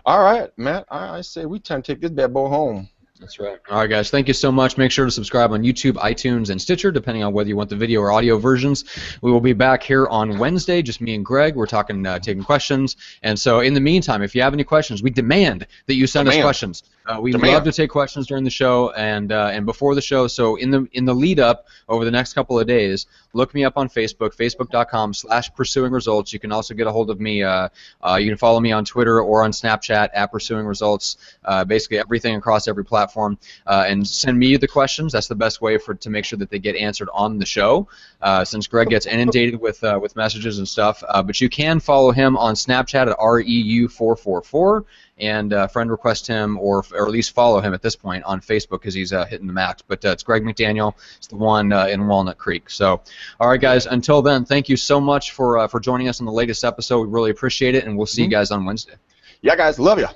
All right, Matt. I say we time to take this bad boy home.
That's right. All right, guys. Thank you so much. Make sure to subscribe on YouTube, iTunes, and Stitcher, depending on whether you want the video or audio versions. We will be back here on Wednesday, just me and Greg. We're talking, taking questions. And so, in the meantime, if you have any questions, we demand that you send us questions. We love to take questions during the show and before the show. So, in the lead up over the next couple of days, look me up on Facebook, facebook.com/pursuingresults. You can also get a hold of me. You can follow me on Twitter or on Snapchat @pursuingresults. Basically, everything across every platform. And send me the questions. That's the best way to make sure that they get answered on the show, since Greg gets inundated with messages and stuff. But you can follow him on Snapchat at REU444 and friend request him or at least follow him at this point on Facebook because he's hitting the max. But it's Greg McDaniel. It's the one in Walnut Creek. So, all right, guys. Until then, thank you so much for joining us on the latest episode. We really appreciate it, and we'll see you guys on Wednesday.
Yeah, guys. Love you.